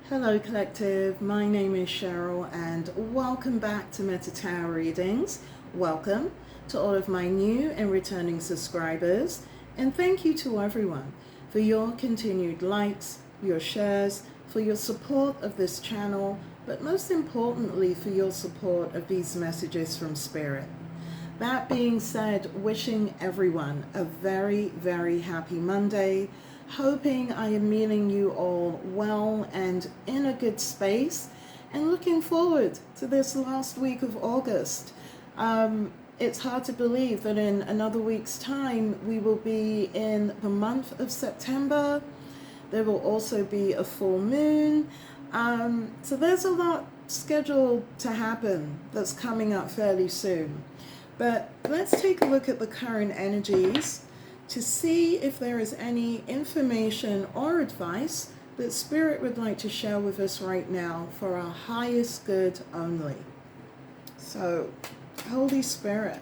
Hello Collective, my name is Cheryl and welcome back to Meta Tarot Readings. Welcome to all of my new and returning subscribers, and thank you to everyone for your continued likes, your shares, for your support of this channel, but most importantly for your support of these messages from Spirit. That being said, wishing everyone a very, very happy Monday. Hoping I am meeting you all well and in a good space, and looking forward to this last week of August. It's hard to believe that in another week's time we will be in the month of September. There will also be a full moon. So there's a lot scheduled to happen that's coming up fairly soon. But let's take a look at the current energies to see if there is any information or advice that Spirit would like to share with us right now for our highest good only. So, Holy Spirit,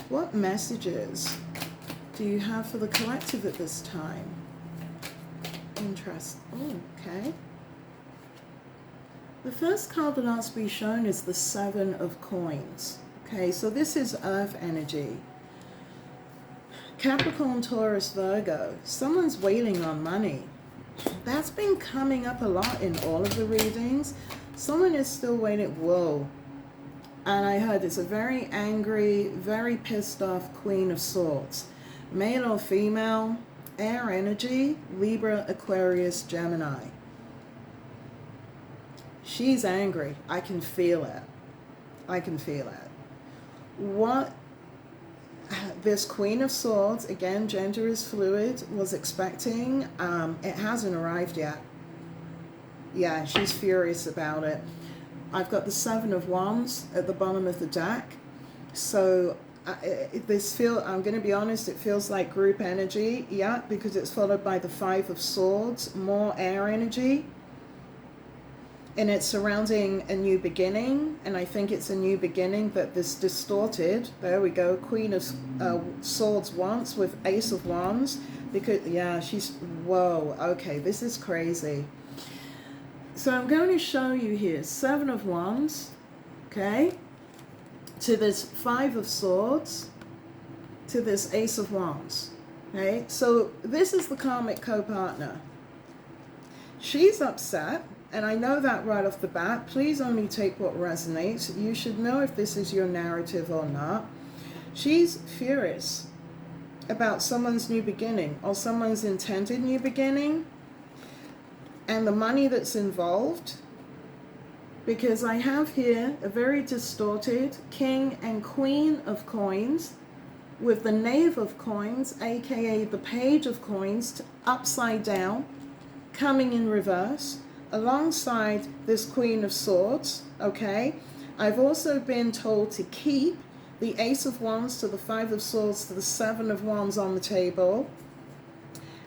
what messages do you have for the collective at this time? Interest. Oh, okay. The first card that has to be shown is the Seven of Coins. Okay, so this is Earth energy. Capricorn, Taurus, Virgo. Someone's waiting on money. That's been coming up a lot in all of the readings. Someone is still waiting. Whoa. And I heard it's a very angry, very pissed off Queen of Swords. Male or female, air energy, Libra, Aquarius, Gemini. She's angry. I can feel it. I can feel it. What this Queen of Swords, again, gender is fluid, was expecting, it hasn't arrived yet. Yeah, she's furious about it. I've got the Seven of Wands at the bottom of the deck. So I'm going to be honest, it feels like group energy. Yeah, because it's followed by the Five of Swords, more air energy. And it's surrounding a new beginning, and I think it's a new beginning that this distorted, there we go, Queen of Swords once with Ace of Wands, because, yeah, she's, whoa, okay, this is crazy. So I'm going to show you here, Seven of Wands, okay, to this Five of Swords, to this Ace of Wands, okay, so this is the karmic co-partner. She's upset. And I know that right off the bat. Please only take what resonates. You should know if this is your narrative or not. She's furious about someone's new beginning or someone's intended new beginning and the money that's involved. Because I have here a very distorted King and Queen of Coins with the Knave of Coins, aka the Page of Coins, upside down, coming in reverse, alongside this Queen of Swords, okay? I've also been told to keep the Ace of Wands to the Five of Swords to the Seven of Wands on the table.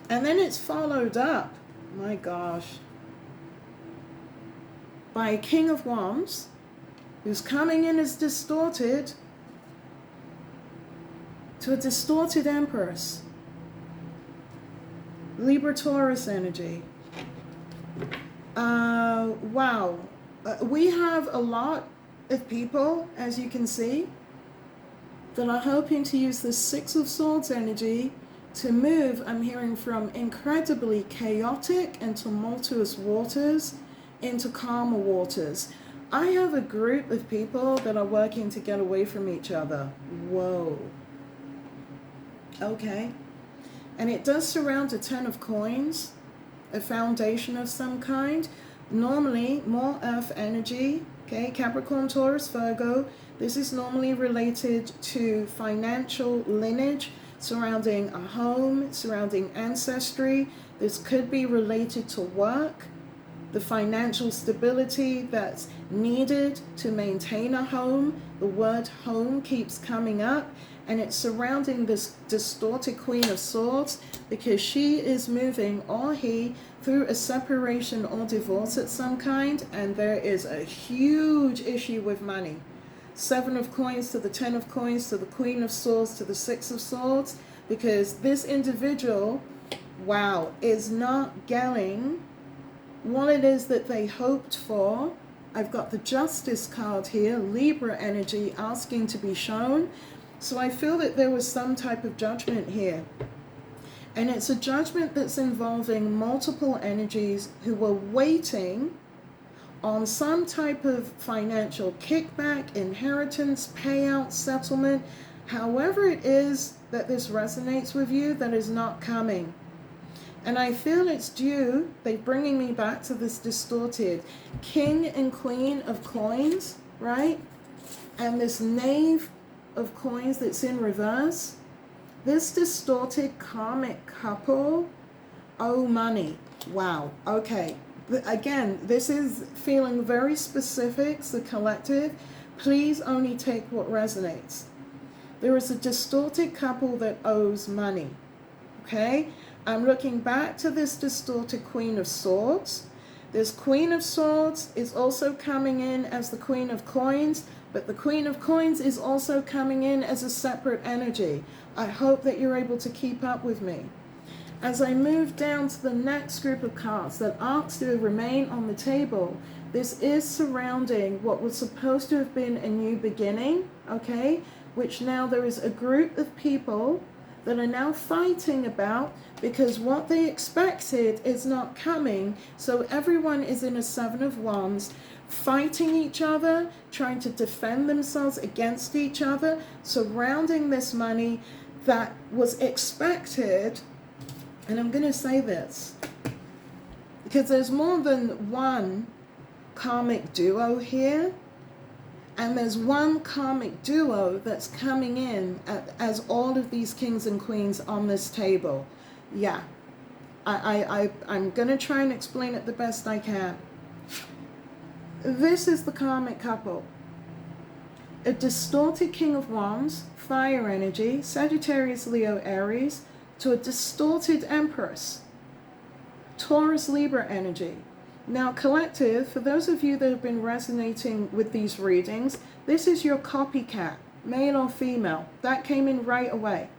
And then it's followed up, my gosh, by a King of Wands who's coming in as distorted to a distorted Empress. Libra, Taurus energy. Wow, we have a lot of people, as you can see, that are hoping to use the Six of Swords energy to move, I'm hearing, from incredibly chaotic and tumultuous waters into calmer waters. I have a group of people that are working to get away from each other. Whoa. Okay. And it does surround a Ten of Coins, a foundation of some kind. Normally more earth energy, okay, Capricorn, Taurus, Virgo. This is normally related to financial lineage surrounding a home, surrounding ancestry. This could be related to work, the financial stability that's needed to maintain a home. The word home keeps coming up, and it's surrounding this distorted Queen of Swords because she is moving, or he, through a separation or divorce of some kind, and there is a huge issue with money. Seven of Coins to the Ten of Coins to the Queen of Swords to the Six of Swords, because this individual, wow, is not getting what it is that they hoped for. I've got the Justice card here, Libra energy, asking to be shown. So I feel that there was some type of judgment here. And it's a judgment that's involving multiple energies who were waiting on some type of financial kickback, inheritance, payout, settlement, however it is that this resonates with you, that is not coming. And I feel it's due, they're bringing me back to this distorted King and Queen of Coins, right? And this Knave of Coins that's in reverse. This distorted karmic couple owe money. Wow, okay. Again, this is feeling very specific, the collective. Please only take what resonates. There is a distorted couple that owes money, okay? I'm looking back to this distorted Queen of Swords. This Queen of Swords is also coming in as the Queen of Coins, but the Queen of Coins is also coming in as a separate energy. I hope that you're able to keep up with me. As I move down to the next group of cards that asks to remain on the table, this is surrounding what was supposed to have been a new beginning, okay? Which now there is a group of people that are now fighting about because what they expected is not coming. So everyone is in a Seven of Wands, fighting each other, trying to defend themselves against each other, surrounding this money that was expected. And I'm going to say this, because there's more than one karmic duo here, and there's one karmic duo that's coming in as all of these kings and queens on this table. Yeah, I'm going to try and explain it the best I can. This is the karmic couple. A distorted King of Wands, fire energy, Sagittarius, Leo, Aries, to a distorted Empress, Taurus, Libra energy. Now, collective, for those of you that have been resonating with these readings, this is your copycat, male or female. That came in right away.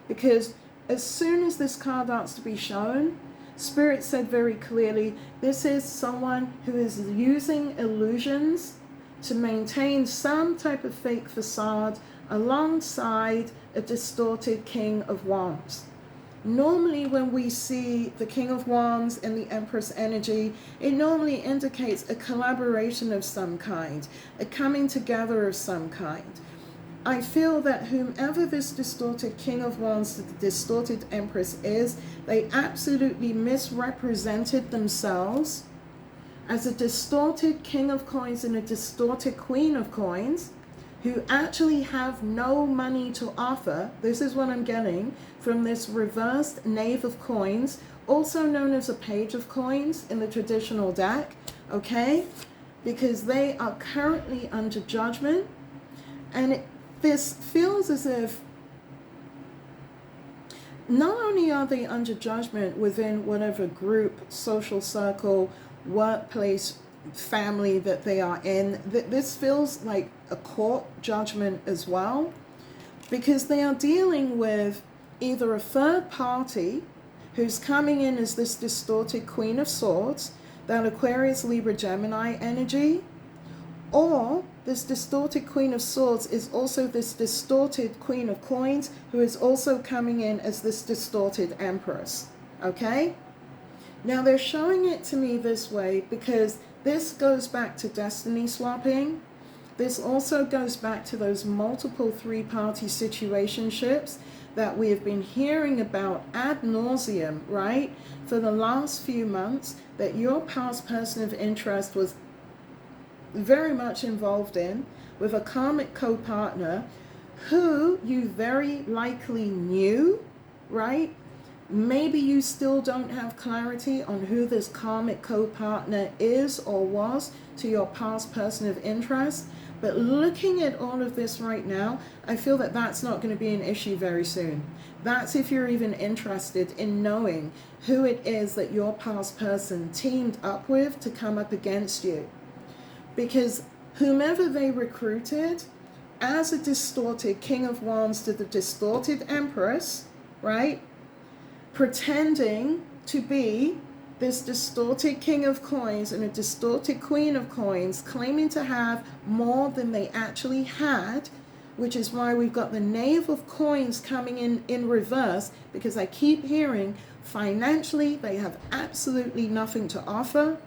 Because as soon as this card asks to be shown, Spirit said very clearly, this is someone who is using illusions to maintain some type of fake facade alongside a distorted King of Wands. Normally when we see the King of Wands and the Empress energy, it normally indicates a collaboration of some kind, a coming together of some kind. I feel that whomever this distorted King of Wands to the distorted Empress is, they absolutely misrepresented themselves as a distorted King of Coins and a distorted Queen of Coins, who actually have no money to offer. This is what I'm getting from this reversed Knave of Coins, also known as a Page of Coins in the traditional deck, okay? Because they are currently under judgment. And this feels as if not only are they under judgment within whatever group, social circle, workplace, family that they are in, this feels like a court judgment as well, because they are dealing with either a third party who's coming in as this distorted Queen of Swords, that Aquarius, Libra, Gemini energy, or this distorted Queen of Swords is also this distorted Queen of Coins who is also coming in as this distorted Empress, okay? Now they're showing it to me this way because this goes back to destiny swapping. This also goes back to those multiple three-party situationships that we have been hearing about ad nauseum, right? For the last few months, that your past person of interest was very much involved in, with a karmic co-partner who you very likely knew, right? Maybe you still don't have clarity on who this karmic co-partner is or was to your past person of interest. But looking at all of this right now, I feel that that's not going to be an issue very soon. That's if you're even interested in knowing who it is that your past person teamed up with to come up against you. Because whomever they recruited as a distorted King of Wands to the distorted Empress, right? Pretending to be this distorted king of coins and a distorted queen of coins claiming to have more than they actually had, which is why we've got the knave of coins coming in reverse, because I keep hearing financially they have absolutely nothing to offer.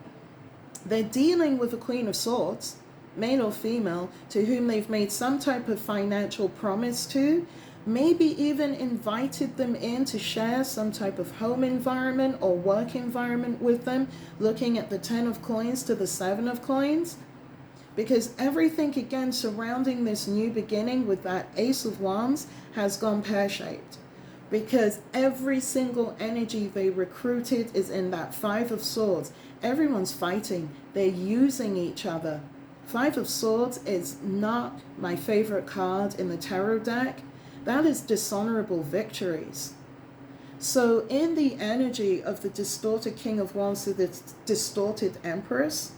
They're dealing with a queen of swords, male or female, to whom they've made some type of financial promise to, maybe even invited them in to share some type of home environment or work environment with them, looking at the 10 of coins to the 7 of coins. Because everything again surrounding this new beginning with that ace of wands has gone pear-shaped. Because every single energy they recruited is in that 5 of swords. Everyone's fighting. They're using each other. 5 of swords is not my favorite card in the tarot deck. That is dishonorable victories. So in the energy of the distorted king of wands to the distorted empress,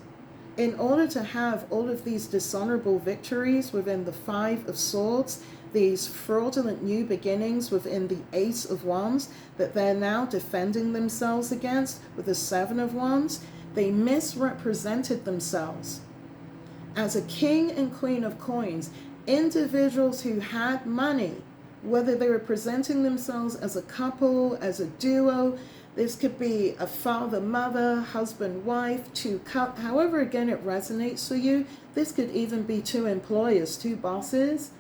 in order to have all of these dishonorable victories within the 5 of swords, these fraudulent new beginnings within the ace of wands that they're now defending themselves against with the 7 of wands, they misrepresented themselves as a king and queen of coins, individuals who had money, whether they were presenting themselves as a couple, as a duo. This could be a father, mother, husband, wife, however again it resonates for you. This could even be 2 employers, 2 bosses.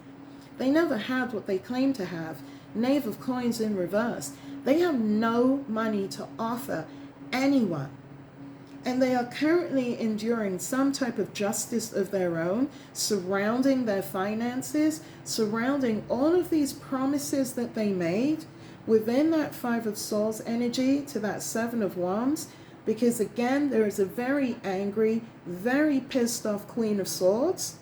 They never had what they claim to have. Knave of coins in reverse. They have no money to offer anyone. And they are currently enduring some type of justice of their own, surrounding their finances, surrounding all of these promises that they made within that 5 of swords energy to that 7 of wands. Because again, there is a very angry, very pissed off queen of swords.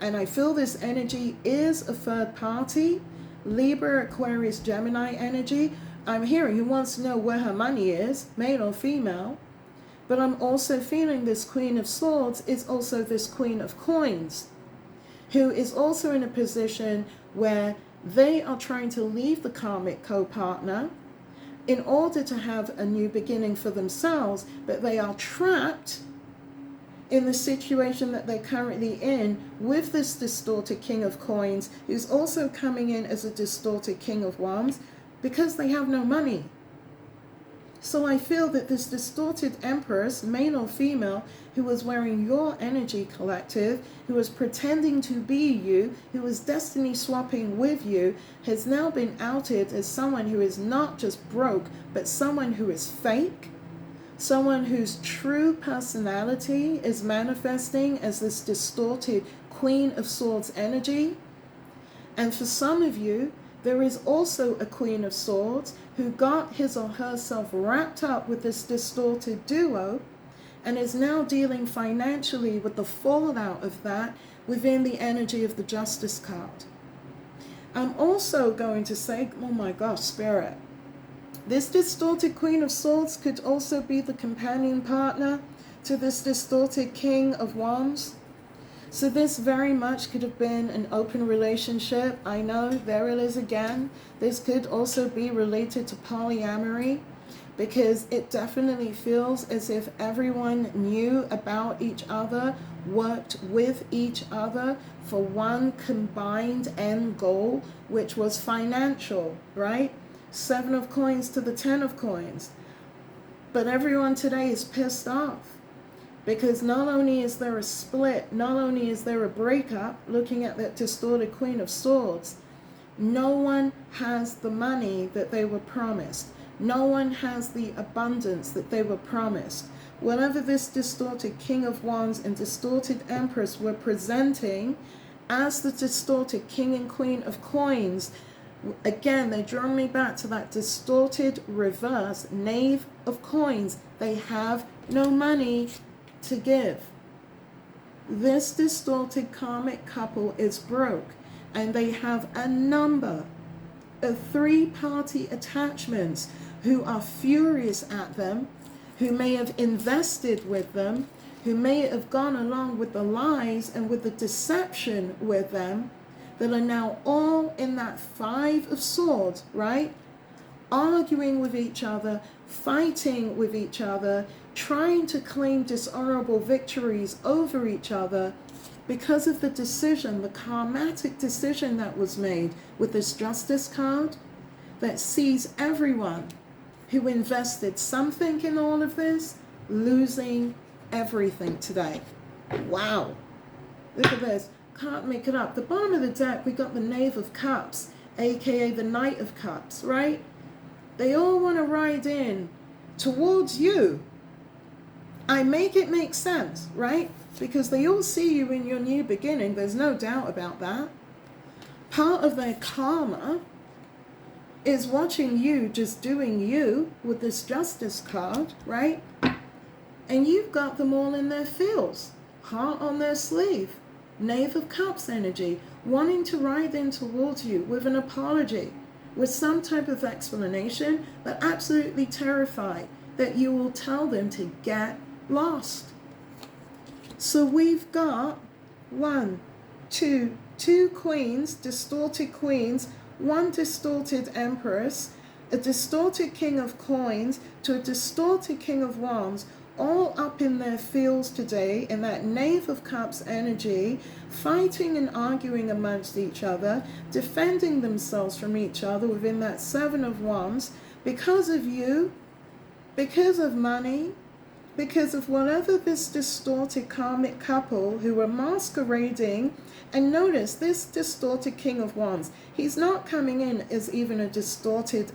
And I feel this energy is a third party, Libra, Aquarius, Gemini energy. I'm hearing who wants to know where her money is, male or female. But I'm also feeling this queen of swords is also this queen of coins, who is also in a position where they are trying to leave the karmic co-partner in order to have a new beginning for themselves, but they are trapped in the situation that they're currently in with this distorted king of coins, who's also coming in as a distorted king of wands, because they have no money. So I feel that this distorted empress, male or female, who was wearing your energy collective, who was pretending to be you, who was destiny swapping with you, has now been outed as someone who is not just broke, but someone who is fake, someone whose true personality is manifesting as this distorted queen of swords energy. And for some of you, there is also a queen of swords who got his or herself wrapped up with this distorted duo and is now dealing financially with the fallout of that within the energy of the Justice card. I'm also going to say, oh my gosh, Spirit, this distorted queen of swords could also be the companion partner to this distorted king of wands. So this very much could have been an open relationship. I know, there it is again. This could also be related to polyamory, because it definitely feels as if everyone knew about each other, worked with each other for one combined end goal, which was financial, right? 7 of coins to the 10 of coins. But everyone today is pissed off. Because not only is there a split, not only is there a breakup, looking at that distorted queen of swords, no one has the money that they were promised. No one has the abundance that they were promised. Whatever this distorted king of wands and distorted empress were presenting as the distorted king and queen of coins, again, they draw me back to that distorted reverse knave of coins. They have no money to give. This distorted karmic couple is broke, and they have a number of 3-party attachments who are furious at them, who may have invested with them, who may have gone along with the lies and with the deception with them, that are now all in that 5 of swords, right? Arguing with each other, fighting with each other, trying to claim dishonorable victories over each other because of the decision, the karmatic decision that was made with this justice card that sees everyone who invested something in all of this losing everything today. Wow. Look at this. Can't make it up. The bottom of the deck, we got the Knave of Cups, aka the Knight of Cups, right? They all want to ride in towards you. I make it make sense, right? Because they all see you in your new beginning. There's no doubt about that. Part of their karma is watching you just doing you with this justice card, right? And you've got them all in their feels. Heart on their sleeve. Knave of Cups energy. Wanting to ride in towards you with an apology, with some type of explanation, but absolutely terrified that you will tell them to get lost. So we've got two queens, distorted queens, one distorted empress, a distorted king of coins to a distorted king of wands, all up in their fields today in that Knave of Cups energy, fighting and arguing amongst each other, defending themselves from each other within that Seven of Wands because of you, because of money, because of whatever this distorted karmic couple who are masquerading. And notice this distorted King of Wands, he's not coming in as even a distorted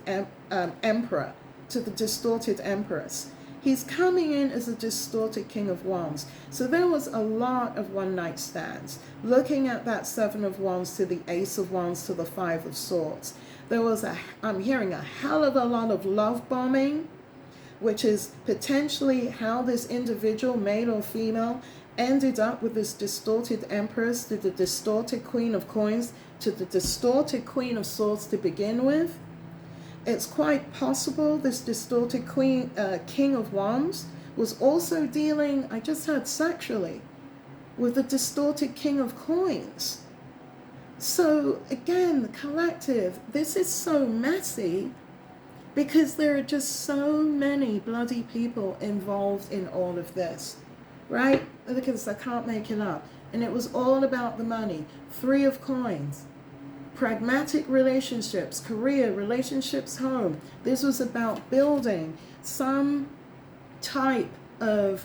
emperor to the distorted empress. He's coming in as a distorted King of Wands. So there was a lot of one-night stands. Looking at that Seven of Wands to the Ace of Wands to the Five of Swords. There was I'm hearing a hell of a lot of love bombing, which is potentially how this individual, male or female, ended up with this distorted Empress to the distorted Queen of Coins to the distorted Queen of Swords to begin with. It's quite possible this distorted King of Wands was also dealing, I just heard sexually, with the distorted King of Coins. So again, the collective, this is so messy because there are just so many bloody people involved in all of this, right? Look at this, I can't make it up. And it was all about the money. Three of Coins. Pragmatic relationships, career, relationships, home. This was about building some type of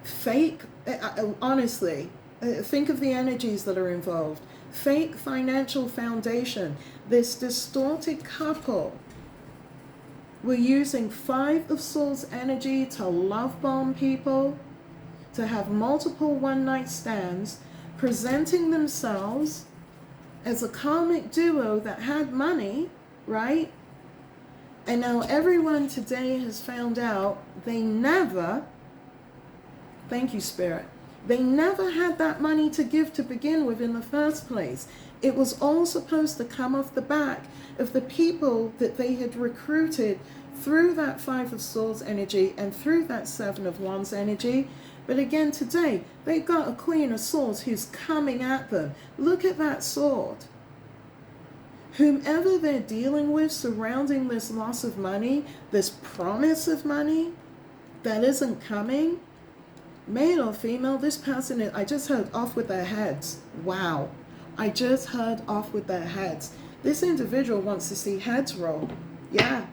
fake, honestly, think of the energies that are involved. Fake financial foundation. This distorted couple were using Five of Swords energy to love bomb people, to have multiple one-night stands, presenting themselves as a karmic duo that had money, right? And now everyone today has found out they never, thank you, Spirit, they never had that money to give to begin with in the first place. It was all supposed to come off the back of the people that they had recruited through that Five of Swords energy and through that Seven of Wands energy. But again, today, they've got a Queen of Swords who's coming at them. Look at that sword. Whomever they're dealing with surrounding this loss of money, this promise of money that isn't coming, male or female, this person, I just heard off with their heads. Wow. I just heard off with their heads. This individual wants to see heads roll. Yeah.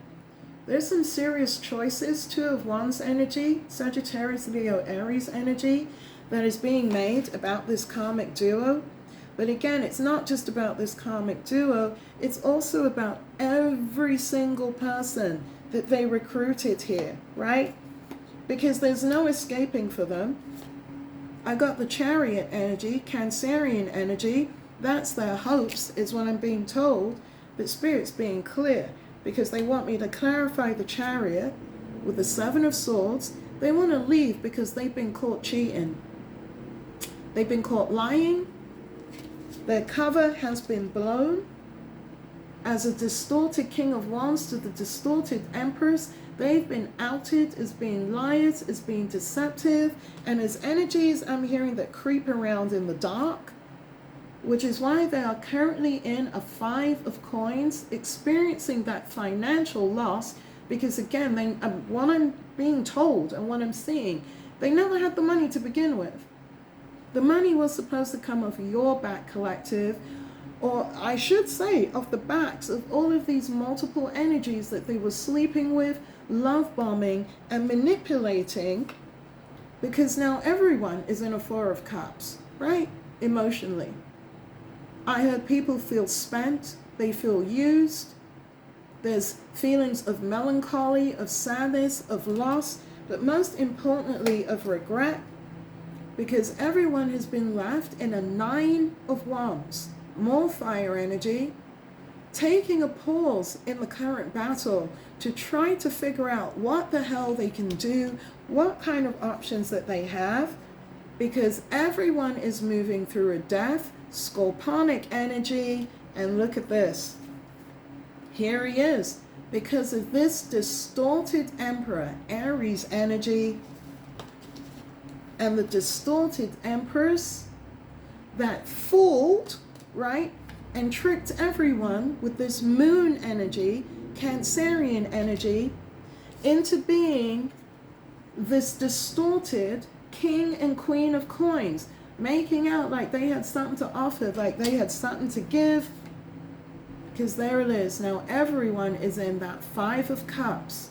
There's some serious choices, Two of Wands energy, Sagittarius, Leo, Aries energy that is being made about this karmic duo. But again, it's not just about this karmic duo, it's also about every single person that they recruited here, right? Because there's no escaping for them. I got the Chariot energy, Cancerian energy. That's their hopes, is what I'm being told. But Spirit's being clear, because they want me to clarify the Chariot with the Seven of Swords. They want to leave because they've been caught cheating. They've been caught lying. Their cover has been blown. As a distorted King of Wands to the distorted Empress, they've been outed as being liars, as being deceptive, and as energies I'm hearing that creep around in the dark, which is why they are currently in a Five of Coins, experiencing that financial loss Because again, what I'm being told and what I'm seeing, they never had the money to begin with. The money was supposed to come off your back, collective, or I should say off the backs of all of these multiple energies that they were sleeping with, love bombing and manipulating, because now everyone is in a Four of Cups, right? Emotionally. I heard people feel spent, they feel used. There's feelings of melancholy, of sadness, of loss, but most importantly of regret, because everyone has been left in a Nine of Wands, more fire energy, taking a pause in the current battle to try to figure out what the hell they can do, what kind of options that they have, because everyone is moving through a death, scorpionic energy, and look at this. Here he is. Because of this distorted Emperor, Aries energy, and the distorted Empress that fooled, right, and tricked everyone with this Moon energy, Cancerian energy, into being this distorted King and Queen of Coins, making out like they had something to offer, like they had something to give. Because there it is. Now everyone is in that Five of Cups.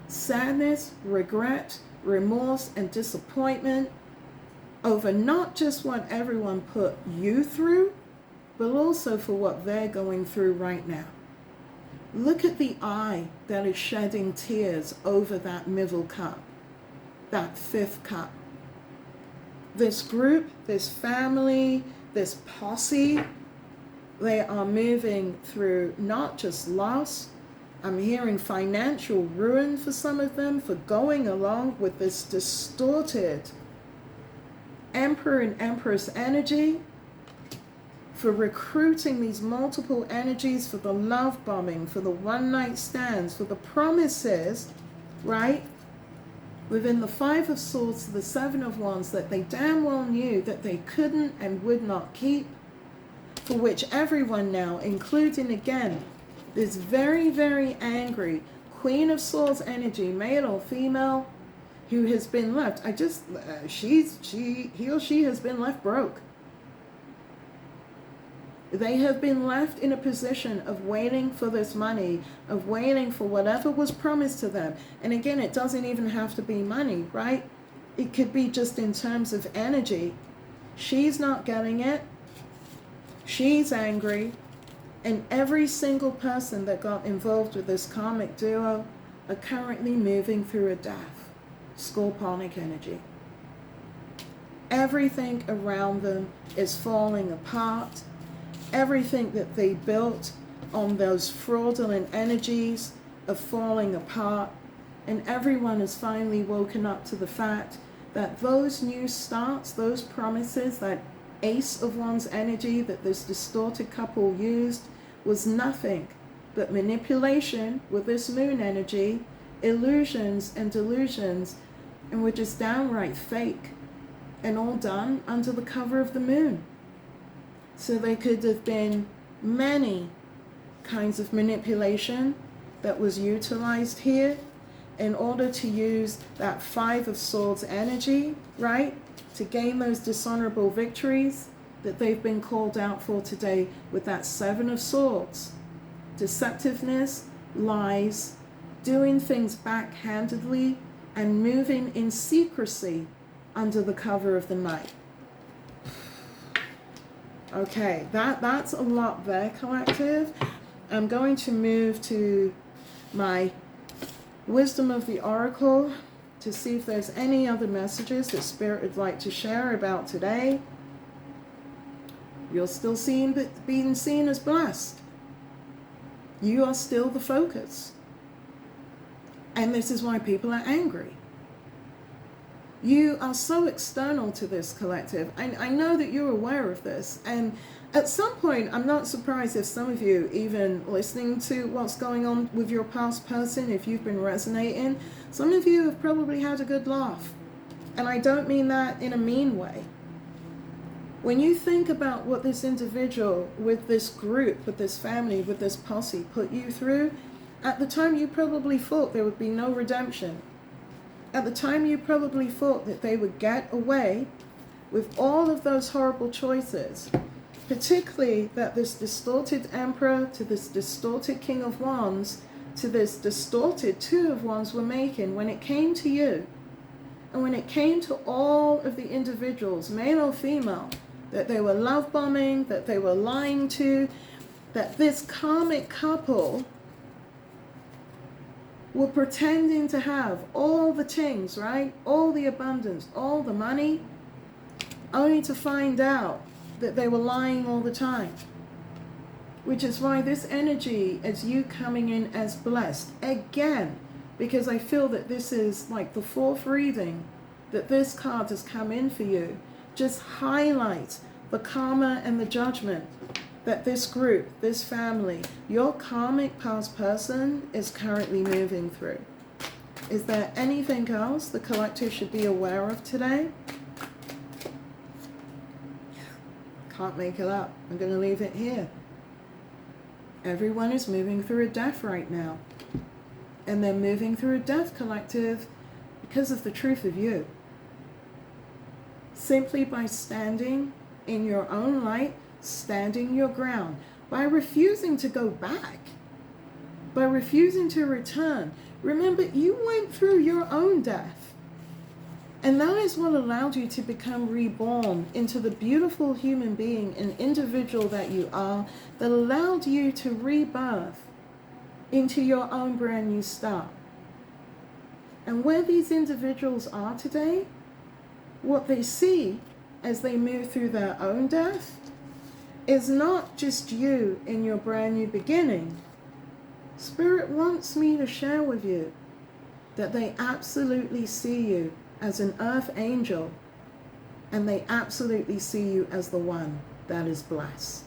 Sadness, regret, remorse, and disappointment over not just what everyone put you through, but also for what they're going through right now. Look at the eye that is shedding tears over that middle cup, that fifth cup. This group, this family, this posse, they are moving through not just loss. I'm hearing financial ruin for some of them for going along with this distorted Emperor and Empress energy, for recruiting these multiple energies, for the love bombing, for the one night stands, for the promises, right? Within the Five of Swords to the Seven of Wands that they damn well knew that they couldn't and would not keep, for which everyone now, including again, this very, very angry Queen of Swords energy, male or female, who has been left, he or she has been left broke. They have been left in a position of waiting for this money, of waiting for whatever was promised to them. And again, it doesn't even have to be money, right? It could be just in terms of energy. She's not getting it. She's angry. And every single person that got involved with this karmic duo are currently moving through a death. Scorpionic energy. Everything around them is falling apart. Everything that they built on those fraudulent energies are falling apart. And everyone has finally woken up to the fact that those new starts, those promises, that Ace of Wands energy that this distorted couple used was nothing but manipulation with this Moon energy, illusions and delusions, and were just downright fake, and all done under the cover of the moon. So there could have been many kinds of manipulation that was utilized here in order to use that Five of Swords energy, right, to gain those dishonorable victories that they've been called out for today with that Seven of Swords. Deceptiveness, lies, doing things backhandedly, and moving in secrecy under the cover of the night. Okay, that's a lot there, collective. I'm going to move to my Wisdom of the Oracle to see if there's any other messages that Spirit would like to share about today. You're still being seen as blessed. You are still the focus. And this is why people are angry. You are so external to this, collective. I know that you're aware of this. And at some point, I'm not surprised if some of you, even listening to what's going on with your past person, if you've been resonating, some of you have probably had a good laugh. And I don't mean that in a mean way. When you think about what this individual with this group, with this family, with this posse put you through, At the time, you probably thought there would be no redemption. At the time, you probably thought that they would get away with all of those horrible choices, particularly that this distorted Emperor to this distorted King of Wands to this distorted Two of Wands were making when it came to you. And when it came to all of the individuals, male or female, that they were love bombing, that they were lying to, that this karmic couple were pretending to have all the things, right? All the abundance, all the money, only to find out that they were lying all the time. Which is why this energy is you coming in as blessed. Again, because I feel that this is like the fourth reading that this card has come in for you. Just highlight the karma and the judgment that this group, this family, your karmic past person is currently moving through. Is there anything else the collective should be aware of today? Can't make it up. I'm going to leave it here. Everyone is moving through a death right now. And they're moving through a death, collective, because of the truth of you. Simply by standing in your own light, standing your ground, by refusing to go back, by refusing to return. Remember, you went through your own death. And that is what allowed you to become reborn into the beautiful human being and individual that you are, that allowed you to rebirth into your own brand new start. And where these individuals are today, what they see as they move through their own death is not just you in your brand new beginning. Spirit wants me to share with you that they absolutely see you as an earth angel, and they absolutely see you as the one that is blessed.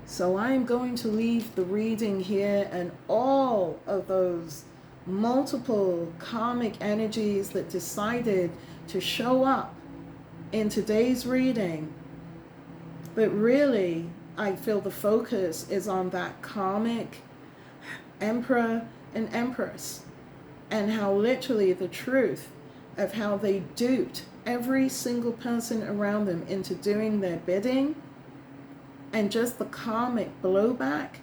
So I am going to leave the reading here, and all of those multiple karmic energies that decided to show up in today's reading. But really, I feel the focus is on that karmic Emperor and Empress, and how literally the truth of how they duped every single person around them into doing their bidding, and just the karmic blowback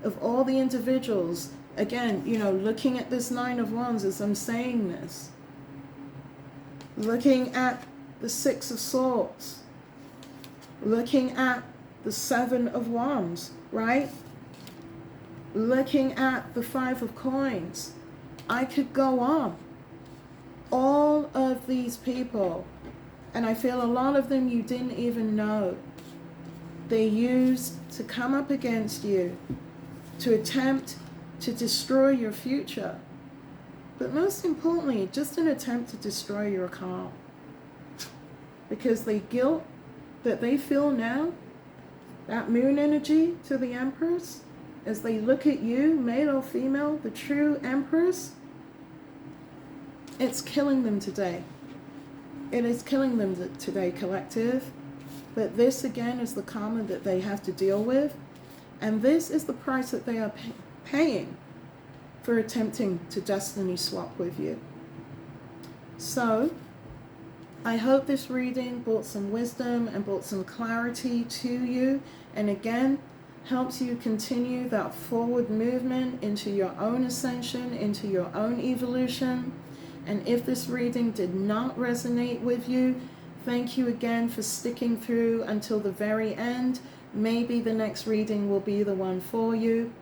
of all the individuals. Again, you know, looking at this Nine of Wands as I'm saying this, looking at the Six of Swords, looking at the Seven of Wands, right? Looking at the Five of Coins. I could go on. All of these people, and I feel a lot of them you didn't even know, they used to come up against you, to attempt to destroy your future. But most importantly, just an attempt to destroy your calm. Because the guilt that they feel now, that moon energy to the Empress, as they look at you, male or female, the true Empress, it's killing them today. It is killing them today, collective. But this, again, is the karma that they have to deal with. And this is the price that they are paying for attempting to destiny swap with you. So, I hope this reading brought some wisdom and brought some clarity to you. And again, helps you continue that forward movement into your own ascension, into your own evolution. And if this reading did not resonate with you, thank you again for sticking through until the very end. Maybe the next reading will be the one for you.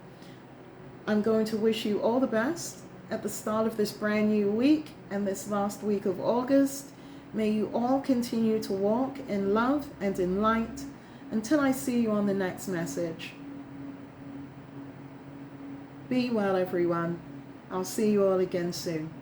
I'm going to wish you all the best at the start of this brand new week and this last week of August. May you all continue to walk in love and in light until I see you on the next message. Be well, everyone. I'll see you all again soon.